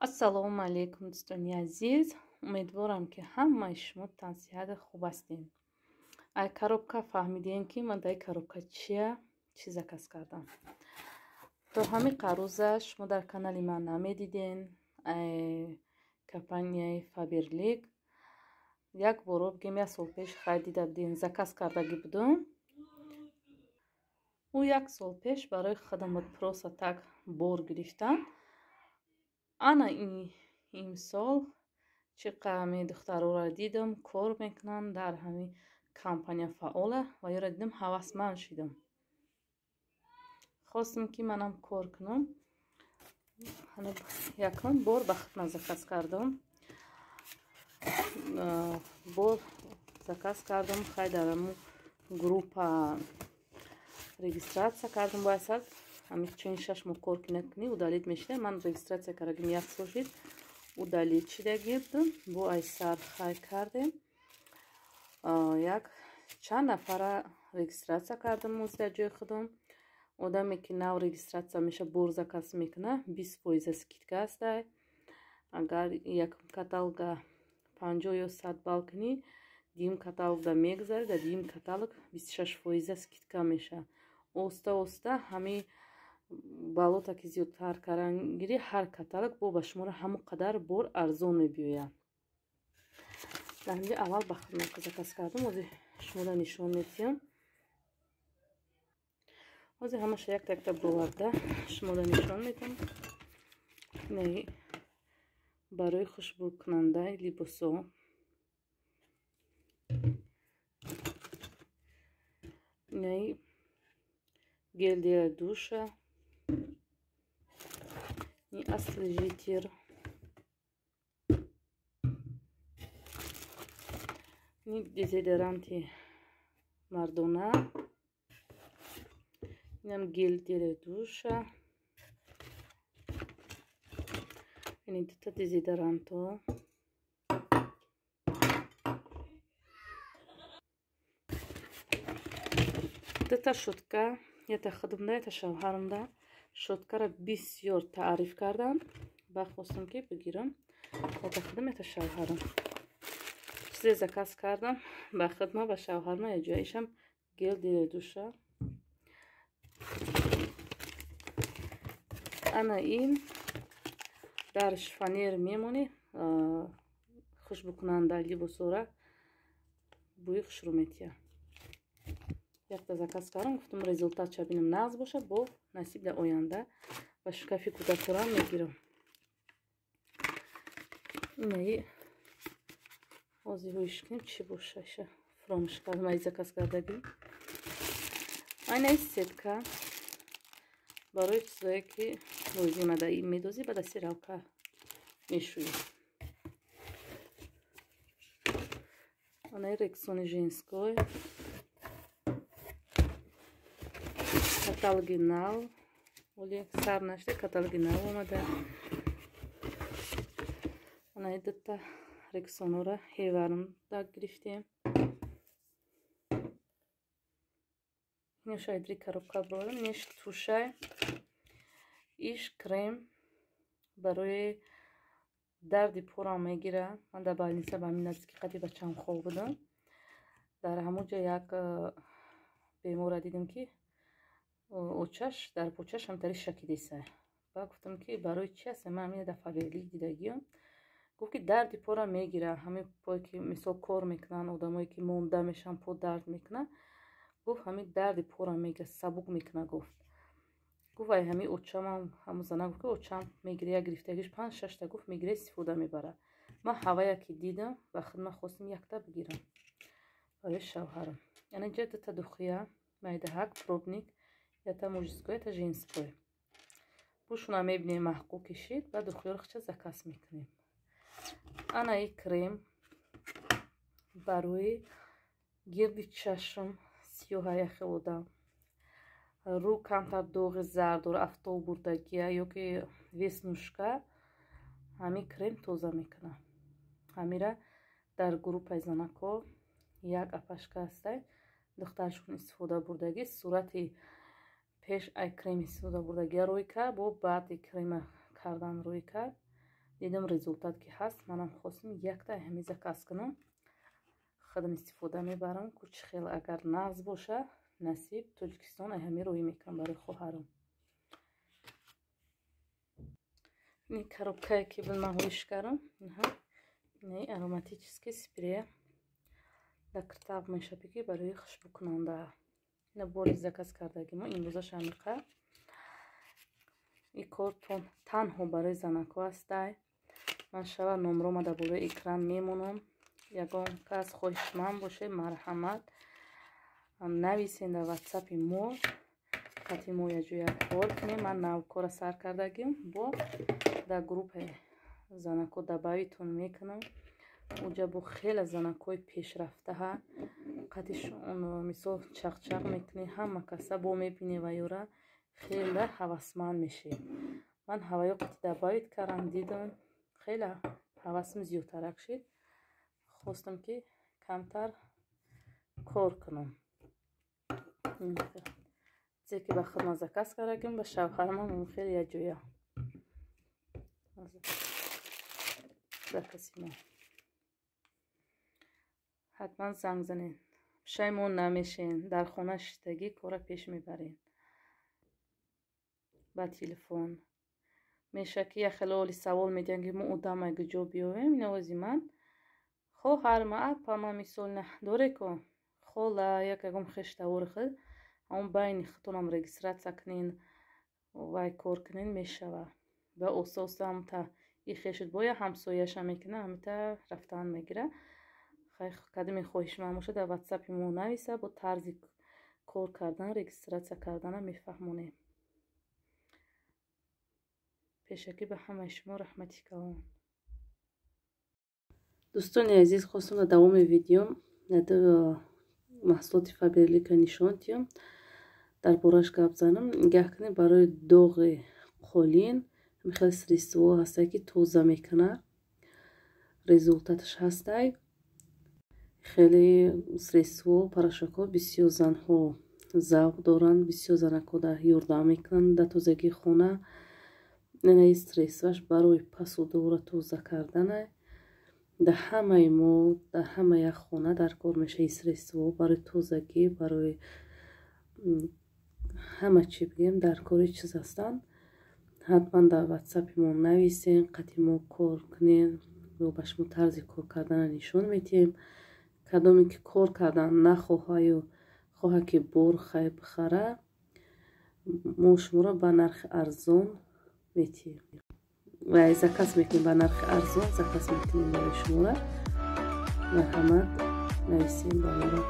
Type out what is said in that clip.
ассалому алайкум дӯстони азиз, умедворам ки ҳамаи шумо тансиҳати хуб ҳастед. ай коробка фаҳмидем ки ман дар коробка чӣ заказ кардам. То ҳамин қарӯза шумо дар канали ман намедиден. Компанияи Faberlic як боро бигем як сол пеш харида будем, заказ кардаги будум. ӯ як сол пеш барои хидмат просто так бор гирифтам. ана имсол чӣ қавми духтароро дидам кор мекунанд дар ҳамин компания фаъола ва ёро дидам ҳавасманд шудам. хостам ки манам кор кунам. якум бор ба хидмат заказ кардам. бор заказ кардам, хай дар ҳамун группа регистратсия кардам. бо асад ҳамин 4-6 моҳ кор кунӣ удалид мешуда. ман регистратсия кардагим 1 сол шуд, удалид шудаги будам. бо айсар хай кардем. як чанд нафара регистратсия кардам оз дар ҷои худам. одаме ки нав регистратсия меша бор заказ мекуна 20% скидка аст. агар якум каталога 50 ё 100 балл кунӣ, дигим каталогда мегузарӣ, дар дигим каталог 26% скидка меша. оста оста ҳамин балота ки зиёдтар кардан гирӣ, ҳар каталог бо ба шуморо ҳамон қадар бор арзон мебиёяд. дар ҳамҷо аввал ба хидмат заказ кардам. ҳозир шуморо нишон медиҳам. ҳозир ҳамаша якта якта броварда шуморо нишон медиҳам. инаи барои хушбӯкунандаи либосо, инаи гел для душа, ин освежитель, ин дезодоранти мардона, инам гел для душа, ин дута дезодоранто, дута шутка. ята худумда ята шавҳарамда шуткаро бисёр таъриф карданд. бахт хостам ки бигирам. ята худум ята шавҳарам чизе заказ кардам ба хидмат ба шавҳарам. яҷоишам гел для душа. ана ин дарш фанер мемонӣ, хушбӯкунанда либосора бӯи хушрӯ метиҳад. якта заказ кардам, гуфтам результатша бинам нағз бошад, бо насиб дар оянда ба шкафи кӯдаконам мегирам. инаи ҳозир рӯиш кунем чӣ боша. иша фромӯш кардам ай заказ кардаги. айнаи сетка барои чизое ки лозима дар ин медозӣ, баъд аз стиралка мешӯӣ. анаи рексони женской, каталоги нав, оли сар нашуда каталоги нав омада. анаи дута рексонора ҳевармда гирифтем. иношай дри коробка борам. неш тушай иш крем барои дарди порам мегира. ман дар больница ба ҳамин наздики қади бачаам хоб будам. дар ҳамон ҷо як бемора дидам ки очаш дар почаш ҳамтари шакидиса. ба гуфтам ки барои чи аст? ман ҳамин дар Faberlic дидагиам. гуфт ки дарди пора мегира. ҳамин пое ки мисол кор мекунанд, одамое ки монда мешаванд, по дард мекунад. гуфт ҳамин дарди пора мегира, сабук мекунад. гуфт ай ҳамин очамам ҳамун зана гуфт ки очам мегира, як гирифтагиш 5-6 та гуфт мегира истифода мебарад. ман ҳавая ки дидам ба хидмат хостам якта бигирам барои шавҳарам. яъне ҷа дута духия майдаҳак пробник, ята мужское, ята женское. бушуна мебинем маҳқул кишид, баъд духияро хича заказ мекунем. анаи крем барои гирди чашм, сиёҳаяхи одам, рӯ камтар доғи зардор, афтоб бурдагия ё ки веснушка, ҳамин крем тоза мекунад. ҳамира дар группаи занако як апашка ҳастай, духтаршон истифода бурдагӣ сурати пеш ай крем истифода бурдагия рӯй кард, бо баъди крема кардан рӯй кард. дидам результат ки ҳаст. манам хостам якта ҳами заказ кунам. худам истифода мебарам. кучхел агар нағз боша насиб Тоҷикистон ҳами рӯй мекунам барои хоҳарам. ин коробкае ки ман карам, ин ароматический спрей дактав мешапи барои хушбукунанда. ина бори заказ кардагимо имрӯзаш амиқа. ин кор танҳо барои занако астай. ман шава номрома дар болои экран мемонам. ягон кас хоҳишманд боше марҳамат нависен дар ватсапи мо. қати мо яҷоя кор кунем. ман навкора сар кардагим бо дар группаи занако дабавитон мекунам. уҷа бо хеле занакои пешрафтаҳа қатишон мисол чақчақ мекунӣ. ҳама каса бо мебинӣ ва ёра хеле ҳавасманд мешӣ. ман ҳаваё қати дабавит кардам, дидам хеле ҳавасим зиёдтарак шид. хостам ки камтар кор кунам. чизе ки ба худман заказ кардагим ба шавҳарам хеле яҷоя закаси мо. ҳатман занг занед. пушаймон намешен. дар хона шиштагӣ кора пеш мебарен. ба телефон меша ки я хеле оли савол медиҳанд ки мо одамай куҷо биёвем. инавози ман хоҳарма апама мисол доре ко хола ягон хештавори худ ҳамон байни худтонам регистратсия кунен вай кор кунен мешава. ва оста ҳамта и хешид боя ҳамсояша мекуна ҳамита рафтан мегира. кадами хоҳишманд боша дар ватсапи мо нависа. бо тарзи кор кардан регистратсия кардана мефаҳмонем. пешакӣ ба ҳамаи шумо раҳмати калон. дӯстони азиз, хостам дар давоми видеом маҳсулоти Faberlic нишон диҳам. дар бораш гап занам. нигоҳ кунед барои доғи қолин хеле средство ҳастай ки тоза мекунад. результаташ ҳастай. хеле средство порошокҳо бисёр занҳо завқ доранд. бисёр занако дар ёрдам мекунанд дар тозагии хона. ин средстваш барои пасудора тоза кардана. дар ҳамаи мо дар ҳама як хона дар кор меша. ин средство барои тозагӣ барои ҳама чӣ бигем дар кори чиз ҳастанд. ҳатман дар ватсапи мо нависен. қати мо кор кунен. ё ба шумо тарзи кор кардана нишон медиҳем. кадоме ки кор кардан нахоҳа ё хоҳа ки бор хай бихара мо шуморо ба нархи арзон метиҳем. ва заказ мекунем ба нархи арзон заказ мекунем барои шуморо. марҳамат нависем ба моро.